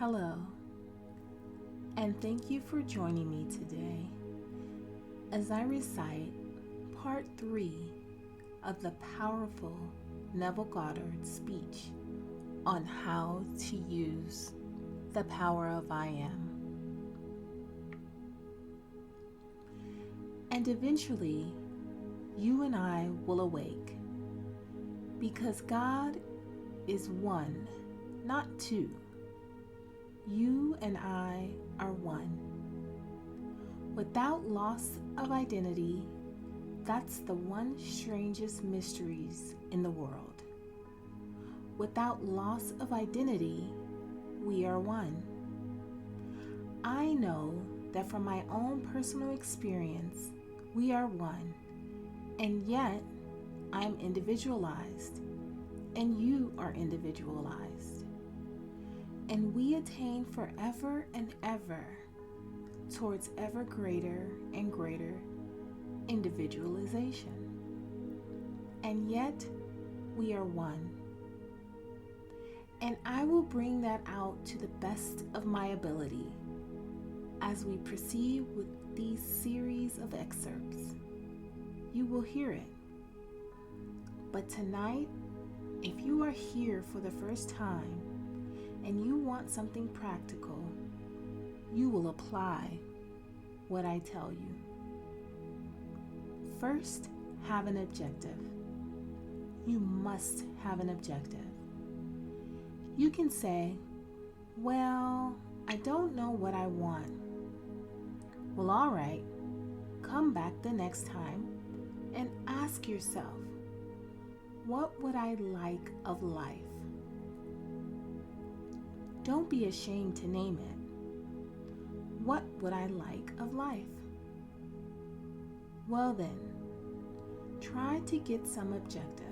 Hello, and thank you for joining me today as I recite part 3 of the powerful Neville Goddard speech on how to use the power of I am. And eventually, you and I will awake, because God is one, not two. You and I are one. Without loss of identity, that's the one strangest mysteries in the world. Without loss of identity, we are one. I know that from my own personal experience, we are one, and yet I'm individualized, and you are individualized. And we attain forever and ever towards ever greater and greater individualization. And yet, we are one. And I will bring that out to the best of my ability as we proceed with these series of excerpts. You will hear it. But tonight, if you are here for the first time and you want something practical, you will apply what I tell you. First, have an objective. You must have an objective. You can say, well, I don't know what I want. Well, all right, come back the next time and ask yourself, what would I like of life? Don't be ashamed to name it. What would I like of life? Well then, try to get some objective.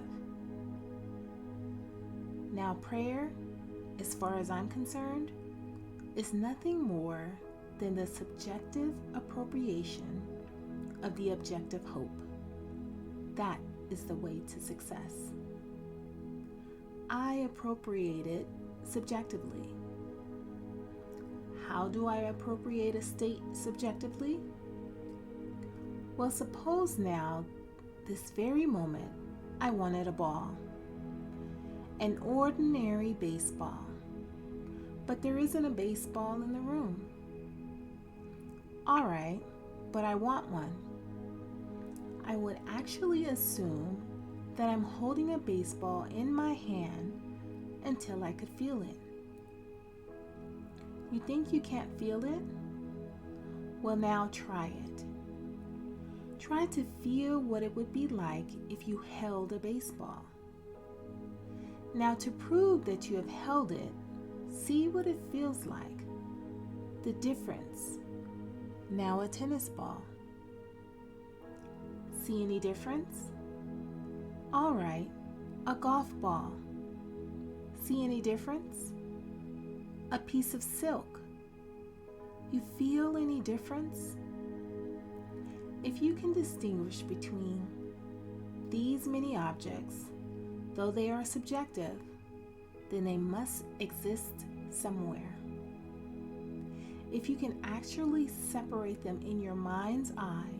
Now prayer, as far as I'm concerned, is nothing more than the subjective appropriation of the objective hope. That is the way to success. I appropriate it subjectively. How do I appropriate a state subjectively? Well, suppose now, this very moment, I wanted a ball. An ordinary baseball. But there isn't a baseball in the room. All right, but I want one. I would actually assume that I'm holding a baseball in my hand until I could feel it. You think you can't feel it? Well, now try it. Try to feel what it would be like if you held a baseball. Now, to prove that you have held it, see what it feels like. The difference. Now a tennis ball. See any difference? All right, a golf ball. See any difference? A piece of silk. You feel any difference? If you can distinguish between these many objects, though they are subjective, then they must exist somewhere. If you can actually separate them in your mind's eye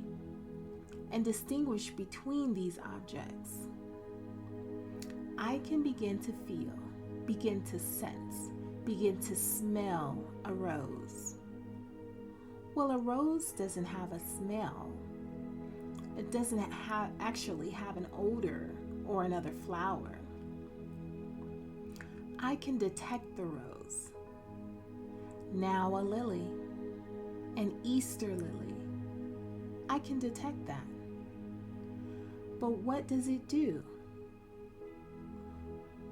and distinguish between these objects, I can begin to feel, begin to sense, begin to smell a rose. Well, a rose doesn't have a smell. It doesn't actually have an odor or another flower. I can detect the rose. Now a lily, an Easter lily. I can detect that. But what does it do?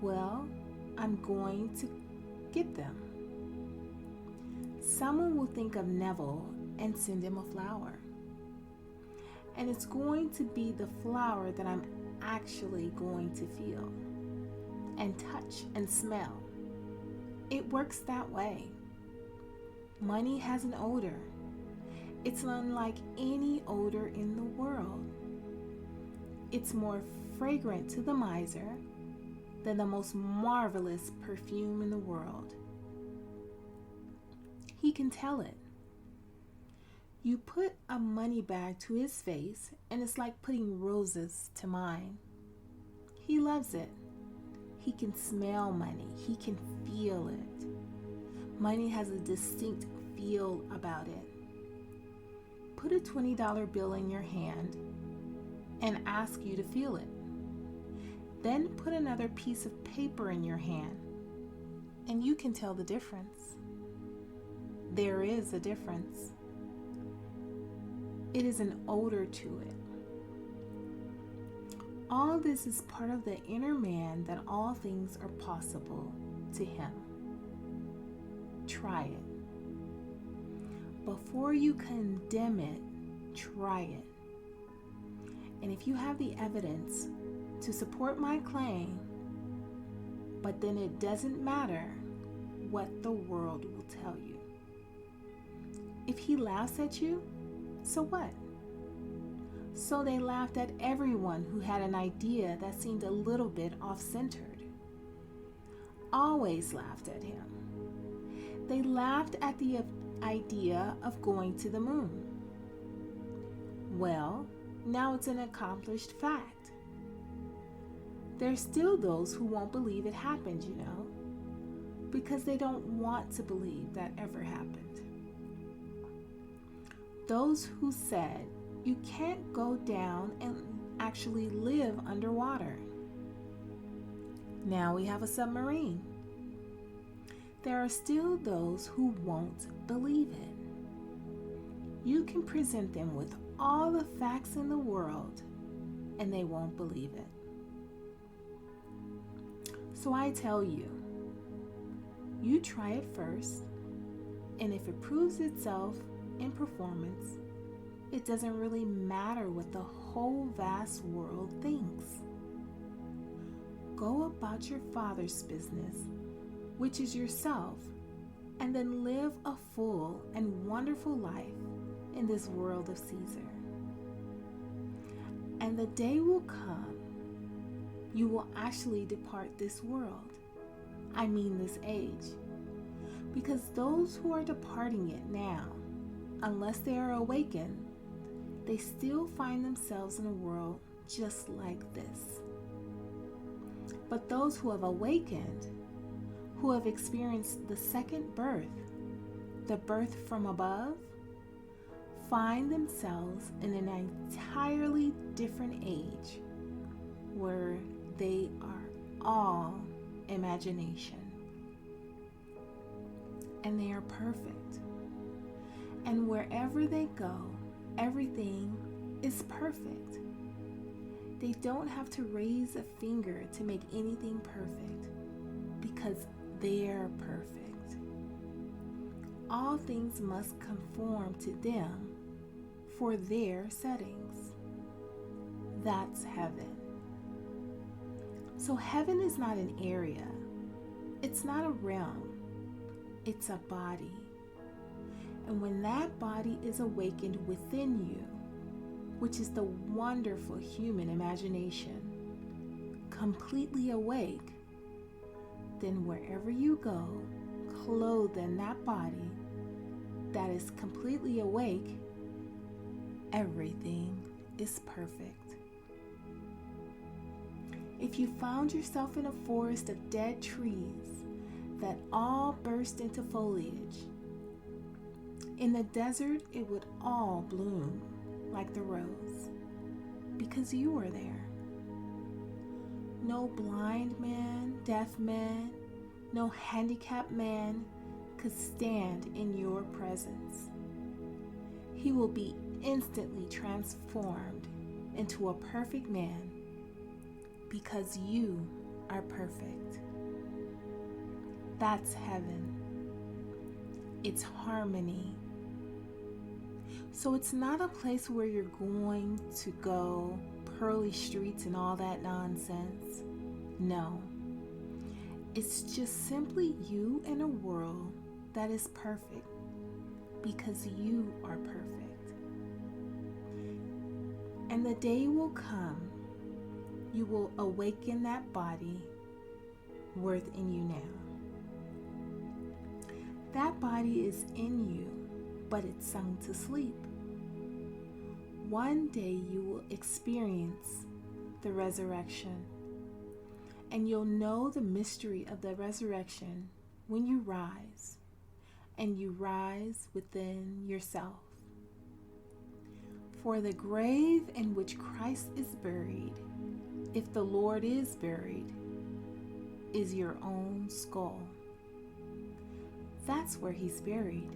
Well, I'm going to get them. Someone will think of Neville and send him a flower. And it's going to be the flower that I'm actually going to feel and touch and smell. It works that way. Money has an odor. It's unlike any odor in the world. It's more fragrant to the miser than the most marvelous perfume in the world. He can tell it. You put a money bag to his face, and it's like putting roses to mine. He loves it. He can smell money. He can feel it. Money has a distinct feel about it. Put a $20 bill in your hand and ask you to feel it. Then put another piece of paper in your hand, and you can tell the difference. There is a difference. It is an odor to it. All this is part of the inner man, that all things are possible to him. Try it. Before you condemn it, try it. And if you have the evidence to support my claim, but then it doesn't matter what the world will tell you. If he laughs at you, so what? So they laughed at everyone who had an idea that seemed a little bit off-centered. Always laughed at him. They laughed at the idea of going to the moon. Well, now it's an accomplished fact. There's still those who won't believe it happened, because they don't want to believe that ever happened. Those who said you can't go down and actually live underwater. Now we have a submarine. There are still those who won't believe it. You can present them with all the facts in the world, and they won't believe it. So I tell you, you try it first, and if it proves itself in performance, it doesn't really matter what the whole vast world thinks. Go about your Father's business, which is yourself, and then live a full and wonderful life in this world of Caesar. And the day will come, you will actually depart this world. I mean this age. Because those who are departing it now, unless they are awakened, they still find themselves in a world just like this. But those who have awakened, who have experienced the second birth, the birth from above, find themselves in an entirely different age where they are all imagination. And they are perfect. And wherever they go, everything is perfect. They don't have to raise a finger to make anything perfect, because they're perfect. All things must conform to them for their settings. That's heaven. So heaven is not an area. It's not a realm. It's a body. And when that body is awakened within you, which is the wonderful human imagination, completely awake, then wherever you go, clothed in that body that is completely awake, everything is perfect. If you found yourself in a forest of dead trees that all burst into foliage, in the desert it would all bloom like the rose, because you were there. No blind man, deaf man, no handicapped man could stand in your presence. He will be instantly transformed into a perfect man, because you are perfect. That's heaven. It's harmony. So it's not a place where you're going to go, pearly streets and all that nonsense. No. It's just simply you in a world that is perfect, because you are perfect. And the day will come, you will awaken that body worth in you now. That body is in you, but it's sung to sleep. One day you will experience the resurrection, and you'll know the mystery of the resurrection when you rise, and you rise within yourself. For the grave in which Christ is buried, if the Lord is buried, is your own skull. That's where he's buried.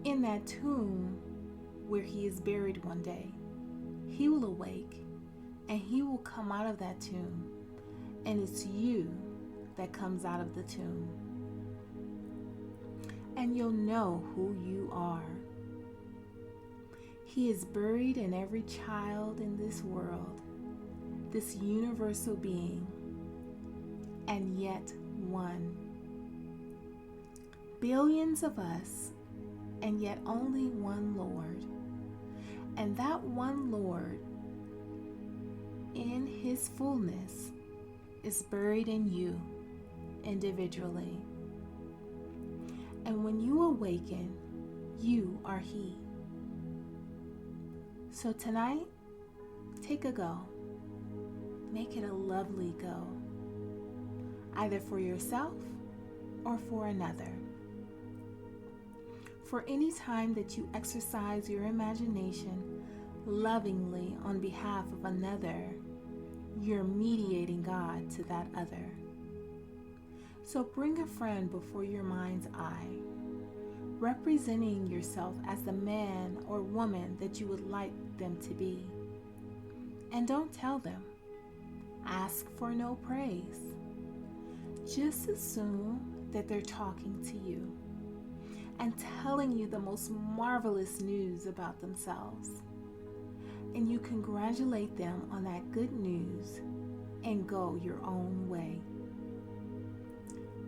In that tomb where he is buried one day, he will awake and he will come out of that tomb, and it's you that comes out of the tomb. And you'll know who you are. He is buried in every child in this world, this universal being, and yet one. Billions of us, and yet only one Lord. And that one Lord, in his fullness, is buried in you individually. And when you awaken, you are he. So tonight, take a go. Make it a lovely go, either for yourself or for another. For any time that you exercise your imagination lovingly on behalf of another, you're mediating God to that other. So bring a friend before your mind's eye, representing yourself as the man or woman that you would like them to be. And don't tell them. Ask for no praise. Just assume that they're talking to you and telling you the most marvelous news about themselves. And you congratulate them on that good news and go your own way.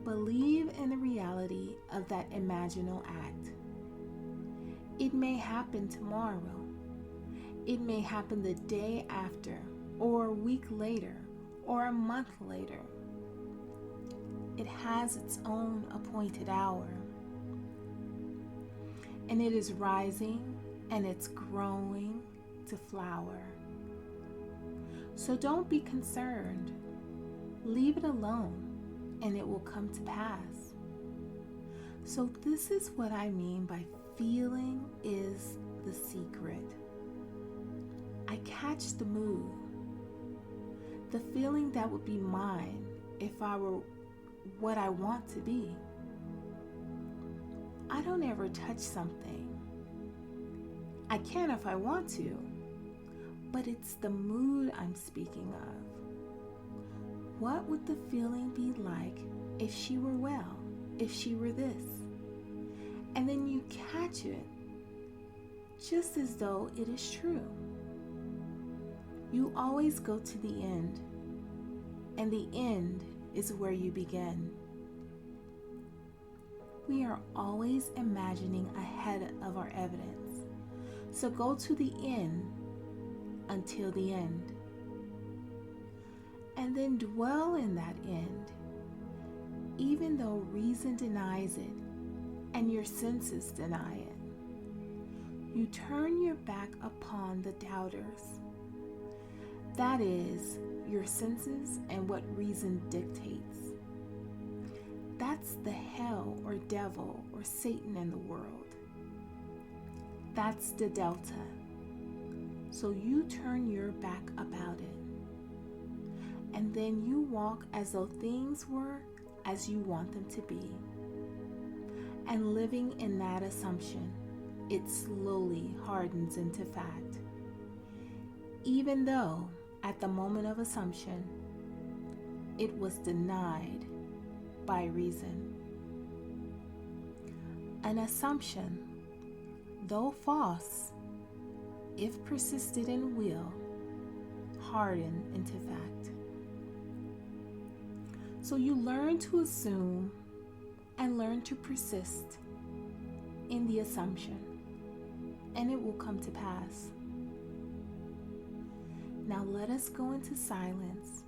Believe in the reality of that imaginal act. It may happen tomorrow. It may happen the day after, or a week later, or a month later. It has its own appointed hour. And it is rising and it's growing to flower. So don't be concerned. Leave it alone and it will come to pass. So this is what I mean by feeling is the secret. I catch the mood, the feeling that would be mine if I were what I want to be. I don't ever touch something. I can if I want to, but it's the mood I'm speaking of. What would the feeling be like if she were well, if she were this? And then you catch it just as though it is true. You always go to the end, and the end is where you begin. We are always imagining ahead of our evidence. So go to the end until the end. And then dwell in that end, even though reason denies it and your senses deny it. You turn your back upon the doubters. That is, your senses and what reason dictates. That's the hell or devil or Satan in the world. That's the delta. So you turn your back about it. And then you walk as though things were as you want them to be. And living in that assumption, it slowly hardens into fact. Even though at the moment of assumption, it was denied by reason. An assumption, though false, if persisted in will, harden into fact. So you learn to assume and learn to persist in the assumption, and it will come to pass. Now let us go into silence,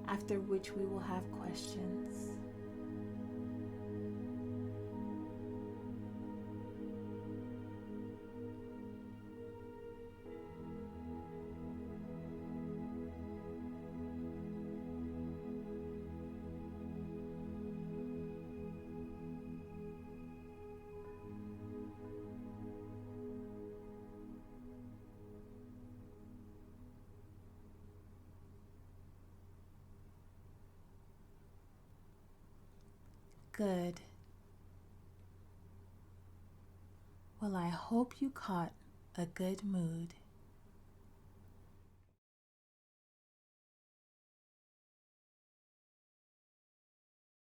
after which we will have questions. Good. Well, I hope you caught a good mood.